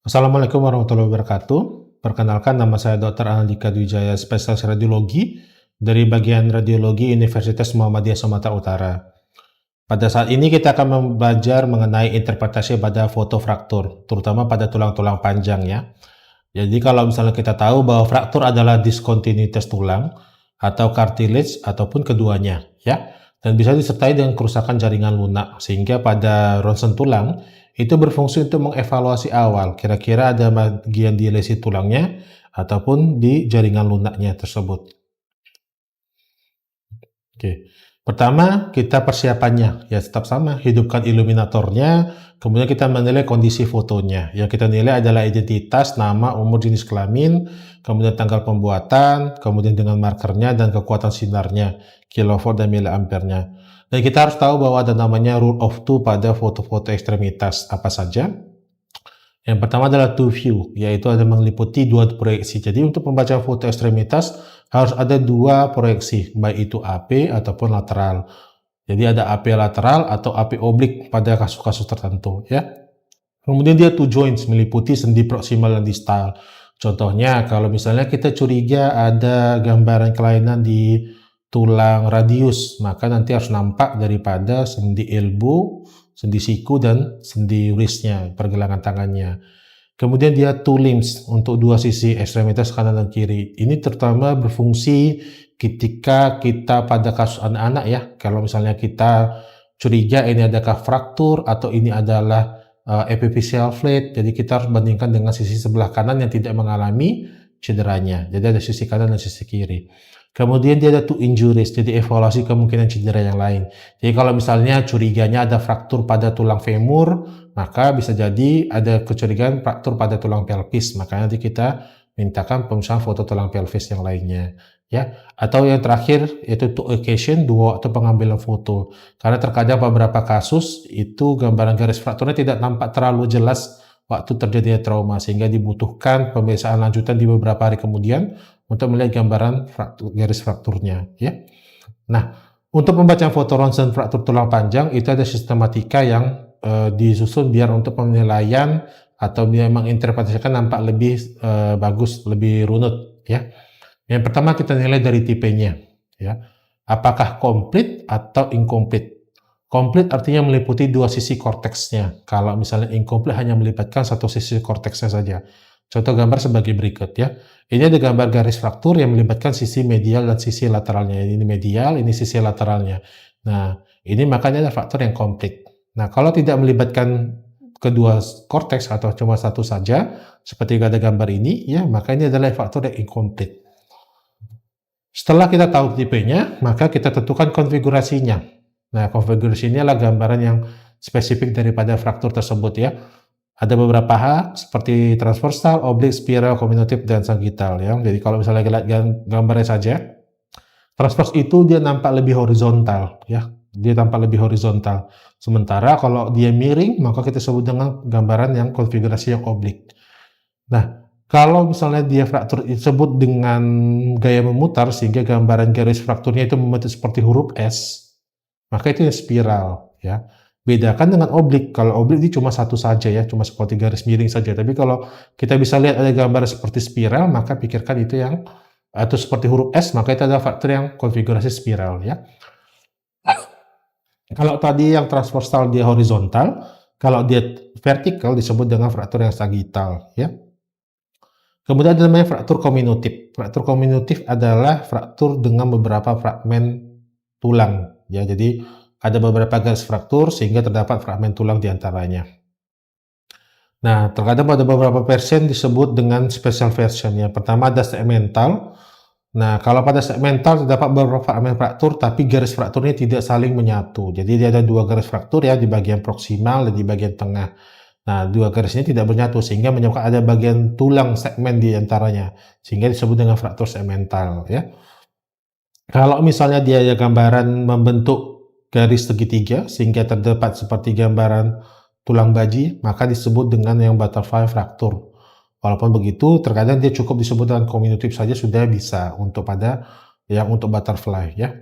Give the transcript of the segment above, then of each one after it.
Assalamualaikum warahmatullahi wabarakatuh. Perkenalkan, nama saya Dr. Anandika Dwijaya, spesialis radiologi dari bagian radiologi Universitas Muhammadiyah Sumatera Utara. Pada saat ini kita akan belajar mengenai interpretasi pada foto fraktur, terutama pada tulang-tulang panjang ya. Jadi kalau misalnya kita tahu bahwa fraktur adalah diskontinuitas tulang atau cartilage ataupun keduanya ya, dan bisa disertai dengan kerusakan jaringan lunak, sehingga pada ronsen tulang itu berfungsi untuk mengevaluasi awal kira-kira ada bagian di lesi tulangnya ataupun di jaringan lunaknya tersebut. Oke. Pertama, kita persiapannya. Ya, tetap sama. Hidupkan iluminatornya, kemudian kita menilai kondisi fotonya. Yang kita nilai adalah identitas, nama, umur, jenis kelamin, kemudian tanggal pembuatan, kemudian dengan markernya dan kekuatan sinarnya, kilovolt dan miliampernya. Dan kita harus tahu bahwa ada namanya rule of two pada foto-foto ekstremitas. Apa saja? Yang pertama adalah two view, yaitu ada meliputi dua proyeksi. Jadi untuk membaca foto ekstremitas harus ada dua proyeksi, baik itu AP ataupun lateral. Jadi ada AP lateral atau AP oblik pada kasus-kasus tertentu ya. Kemudian dia two joints, meliputi sendi proksimal dan distal. Contohnya kalau misalnya kita curiga ada gambaran kelainan di tulang radius, maka nanti harus nampak daripada sendi elbow, sendi siku, dan sendi wristnya, pergelangan tangannya. Kemudian dia two limbs, untuk dua sisi ekstremitas kanan dan kiri. Ini terutama berfungsi ketika kita pada kasus anak-anak ya. Kalau misalnya kita curiga ini adakah fraktur atau ini adalah epiphyseal flat, jadi kita harus bandingkan dengan sisi sebelah kanan yang tidak mengalami cederanya. Jadi ada sisi kanan dan sisi kiri. Kemudian dia ada two injuries, jadi evaluasi kemungkinan cedera yang lain. Jadi kalau misalnya curiganya ada fraktur pada tulang femur, maka bisa jadi ada kecurigaan fraktur pada tulang pelvis. Maka nanti kita mintakan pemisahan foto tulang pelvis yang lainnya. Ya, atau yang terakhir yaitu two occasion, dua waktu pengambilan foto. Karena terkadang beberapa kasus itu gambaran garis frakturnya tidak nampak terlalu jelas waktu terjadinya trauma, sehingga dibutuhkan pemeriksaan lanjutan di beberapa hari kemudian untuk melihat gambaran garis frakturnya ya. Nah, untuk pembacaan foto ronsen fraktur tulang panjang itu ada sistematika yang disusun biar untuk penilaian atau dia menginterpretasikan nampak lebih bagus, lebih runut ya. Yang pertama kita nilai dari tipenya ya. Apakah komplit atau incomplete? Komplit artinya meliputi dua sisi korteksnya. Kalau misalnya incomplete hanya melibatkan satu sisi korteksnya saja. Contoh gambar sebagai berikut ya. Ini ada gambar garis fraktur yang melibatkan sisi medial dan sisi lateralnya. Ini medial, ini sisi lateralnya. Nah, ini makanya ada fraktur yang komplit. Nah, kalau tidak melibatkan kedua korteks atau cuma satu saja, seperti ada gambar ini, ya, maka ini adalah fraktur yang incomplete. Setelah kita tahu tipenya, maka kita tentukan konfigurasinya. Nah, konfigurasinya adalah gambaran yang spesifik daripada fraktur tersebut ya. Ada beberapa hal seperti transversal, oblik, spiral, kombinatif, dan sagittal ya. Jadi kalau misalnya kita lihat gambarnya saja, transvers itu dia nampak lebih horizontal ya. Dia tampak lebih horizontal. Sementara kalau dia miring, maka kita sebut dengan gambaran yang konfigurasi yang oblik. Nah, kalau misalnya dia fraktur disebut dengan gaya memutar sehingga gambaran garis frakturnya itu membentuk seperti huruf S, maka itu yang spiral ya. Bedakan dengan oblik. Kalau oblik ini cuma satu saja ya, cuma seperti garis miring saja. Tapi kalau kita bisa lihat ada gambar seperti spiral, maka pikirkan itu yang atau seperti huruf S, maka itu adalah fraktur yang konfigurasi spiral ya. Kalau tadi yang transversal dia horizontal, kalau dia vertikal disebut dengan fraktur yang sagittal ya. Kemudian ada namanya fraktur kombinatif. Fraktur kombinatif adalah fraktur dengan beberapa fragmen tulang ya. Jadi ada beberapa garis fraktur sehingga terdapat fragmen tulang di antaranya. Nah, terkadang pada beberapa versi disebut dengan special version. Yang pertama ada segmental. Nah, kalau pada segmental terdapat beberapa fragmen fraktur tapi garis frakturnya tidak saling menyatu. Jadi dia ada dua garis fraktur ya, di bagian proksimal dan di bagian tengah. Nah, dua garis ini tidak menyatu sehingga menyebabkan ada bagian tulang segmen di antaranya. Sehingga disebut dengan fraktur segmental ya. Kalau misalnya dia ada gambaran membentuk garis segitiga sehingga terdapat seperti gambaran tulang baji, maka disebut dengan yang butterfly fraktur. Walaupun begitu, terkadang dia cukup disebut dengan kombinatif saja sudah bisa untuk pada yang untuk butterfly ya.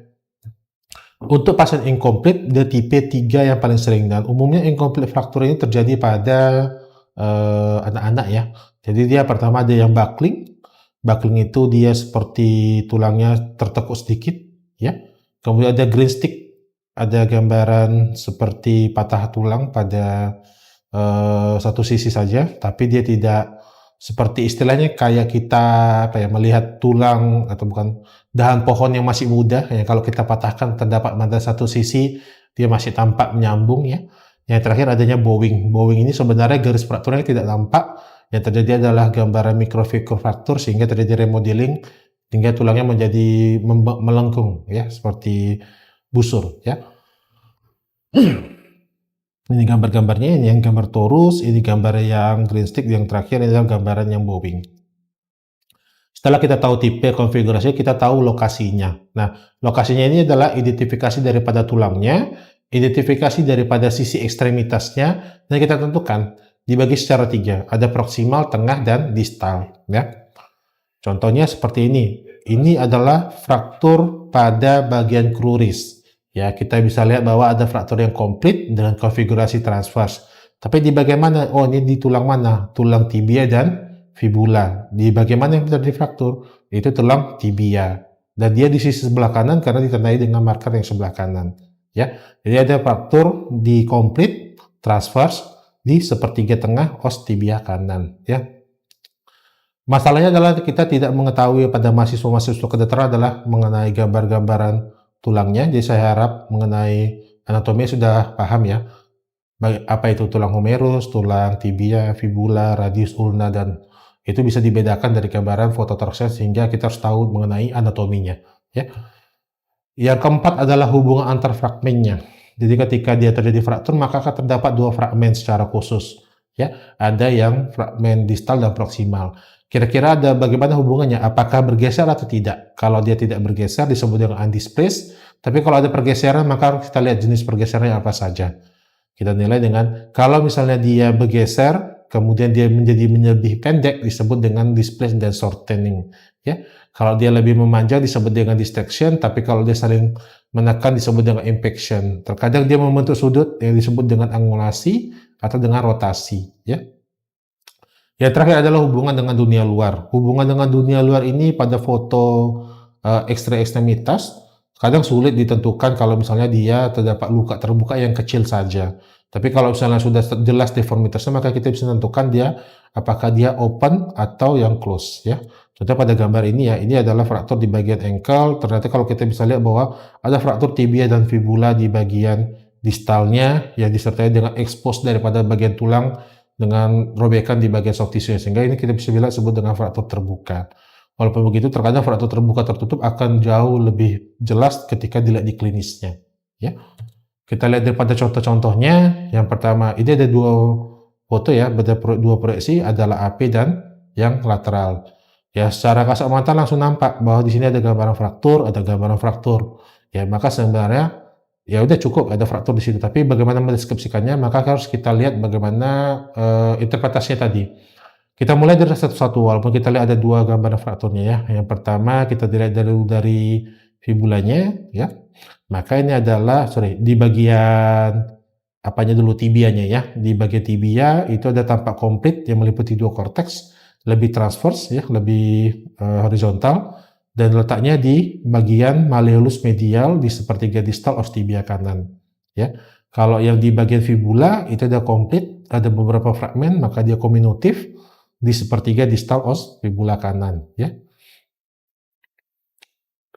Untuk pasien incomplete, dia tipe 3 yang paling sering, dan umumnya incomplete fraktur ini terjadi pada anak-anak ya. Jadi dia pertama ada yang buckling. Buckling itu dia seperti tulangnya tertekuk sedikit ya. Kemudian ada green stick, ada gambaran seperti patah tulang pada satu sisi saja, tapi dia tidak seperti istilahnya kayak kita melihat tulang atau bukan dahan pohon yang masih muda ya, kalau kita patahkan terdapat pada satu sisi dia masih tampak menyambung ya. Yang terakhir adanya bowing. Bowing ini sebenarnya garis frakturnya tidak tampak. Yang terjadi adalah gambaran mikrofraktur sehingga terjadi remodeling hingga tulangnya menjadi melengkung ya, seperti busur ya. Ini gambar-gambarnya, ini yang gambar torus, ini gambar yang green stick, yang terakhir ini adalah gambaran yang bowing. Setelah kita tahu tipe konfigurasi, kita tahu lokasinya. Nah, lokasinya ini adalah identifikasi daripada tulangnya, identifikasi daripada sisi ekstremitasnya, dan kita tentukan dibagi secara 3, ada proksimal, tengah, dan distal. Ya. Contohnya seperti ini. Ini adalah fraktur pada bagian kruris. Ya, kita bisa lihat bahwa ada fraktur yang komplit dengan konfigurasi transvers. Tapi di bagian mana? Oh, ini di tulang mana? Tulang tibia dan fibula. Di bagian mana yang terjadi fraktur? Itu tulang tibia. Dan dia di sisi sebelah kanan karena ditandai dengan marker yang sebelah kanan. Ya, jadi ada fraktur di komplit transvers di sepertiga tengah os tibia kanan. Ya. Masalahnya adalah kita tidak mengetahui pada mahasiswa-mahasiswa kedokteran adalah mengenai gambar-gambaran tulangnya, jadi saya harap mengenai anatomi sudah paham ya, apa itu tulang humerus, tulang tibia, fibula, radius ulna, dan itu bisa dibedakan dari gambaran foto torsen sehingga kita harus tahu mengenai anatominya. Ya. Yang keempat adalah hubungan antar fragmennya. Jadi ketika dia terjadi fraktur maka akan terdapat 2 fragmen secara khusus. Ya, ada yang fragmen distal dan proksimal. Kira-kira ada bagaimana hubungannya? Apakah bergeser atau tidak? Kalau dia tidak bergeser disebut dengan undisplaced. Tapi kalau ada pergeseran maka kita lihat jenis pergeserannya apa saja. Kita nilai dengan kalau misalnya dia bergeser, kemudian dia menjadi lebih pendek disebut dengan displaced dan shortening. Ya, kalau dia lebih memanjang disebut dengan distraction. Tapi kalau dia saling menekan disebut dengan impaction. Terkadang dia membentuk sudut yang disebut dengan angulasi atau dengan rotasi. Ya. Yang terakhir adalah hubungan dengan dunia luar. Hubungan dengan dunia luar ini pada foto ekstremitas kadang sulit ditentukan kalau misalnya dia terdapat luka terbuka yang kecil saja. Tapi kalau misalnya sudah jelas deformitasnya maka kita bisa menentukan dia apakah dia open atau yang close ya. Contoh pada gambar ini ya, ini adalah fraktur di bagian ankle. Ternyata kalau kita bisa lihat bahwa ada fraktur tibia dan fibula di bagian distalnya yang disertai dengan expose daripada bagian tulang dengan robekan di bagian soft tissue, sehingga ini kita bisa bilang sebut dengan fraktur terbuka. Walaupun begitu, terkadang fraktur terbuka tertutup akan jauh lebih jelas ketika dilihat di klinisnya. Ya, kita lihat daripada contoh-contohnya. Yang pertama, ini ada 2 foto ya, ada 2 proyeksi, adalah AP dan yang lateral. Ya, secara kasat mata langsung nampak bahwa di sini ada gambaran fraktur, ada gambaran fraktur. Ya, maka sebenarnya ya udah cukup ada fraktur di situ, tapi bagaimana mendeskripsikannya maka harus kita lihat bagaimana interpretasinya tadi. Kita mulai dari satu-satu, walaupun kita lihat ada 2 gambaran frakturnya ya. Yang pertama kita dilihat dari fibulanya ya. Maka ini adalah di bagian apanya dulu, tibianya ya. Di bagian tibia itu ada tampak komplit yang meliputi 2 korteks, lebih transverse ya, lebih horizontal. Dan letaknya di bagian malleolus medial di sepertiga distal os tibia kanan. Ya, kalau yang di bagian fibula itu ada komplit, ada beberapa fragmen, maka dia kominutif di sepertiga distal os fibula kanan. Ya,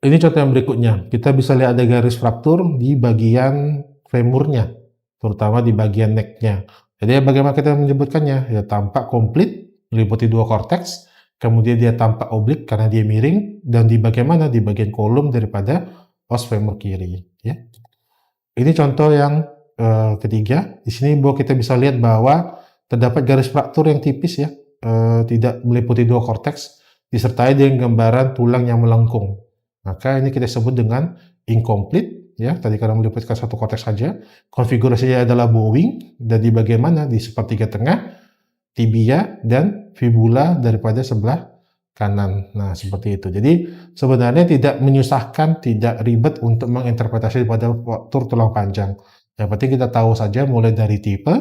ini contoh yang berikutnya. Kita bisa lihat ada garis fraktur di bagian femurnya, terutama di bagian necknya. Jadi bagaimana kita menyebutkannya? Ya tampak komplit, meliputi 2 korteks. Kemudian dia tampak oblik karena dia miring, dan di bagian mana? Di bagian kolum daripada os femur kiri. Ya. Ini contoh yang ketiga. Di sini bahwa kita bisa lihat bahwa terdapat garis fraktur yang tipis ya, tidak meliputi 2 korteks, disertai dengan gambaran tulang yang melengkung. Maka ini kita sebut dengan incomplete. Ya, tadi karena meliputkan 1 korteks saja. Konfigurasinya adalah bowing, dan di bagian mana? Di sepertiga tengah, tibia dan fibula daripada sebelah kanan. Nah, seperti itu. Jadi sebenarnya tidak menyusahkan, tidak ribet untuk menginterpretasi pada fraktur tulang panjang. Yang penting kita tahu saja mulai dari tipe,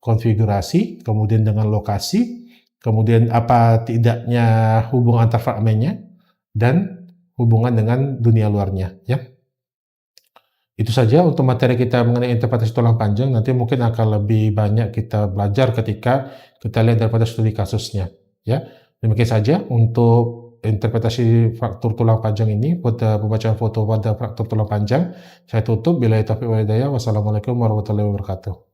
konfigurasi, kemudian dengan lokasi, kemudian apa tidaknya hubungan antar fragmennya, dan hubungan dengan dunia luarnya, ya. Itu saja untuk materi kita mengenai interpretasi tulang panjang. Nanti mungkin akan lebih banyak kita belajar ketika kita lihat daripada studi kasusnya, ya. Demikian saja untuk interpretasi fraktur tulang panjang ini, pada pembacaan foto pada fraktur tulang panjang. Saya tutup. Billahi taufiq wal hidayah. Wassalamualaikum warahmatullahi wabarakatuh.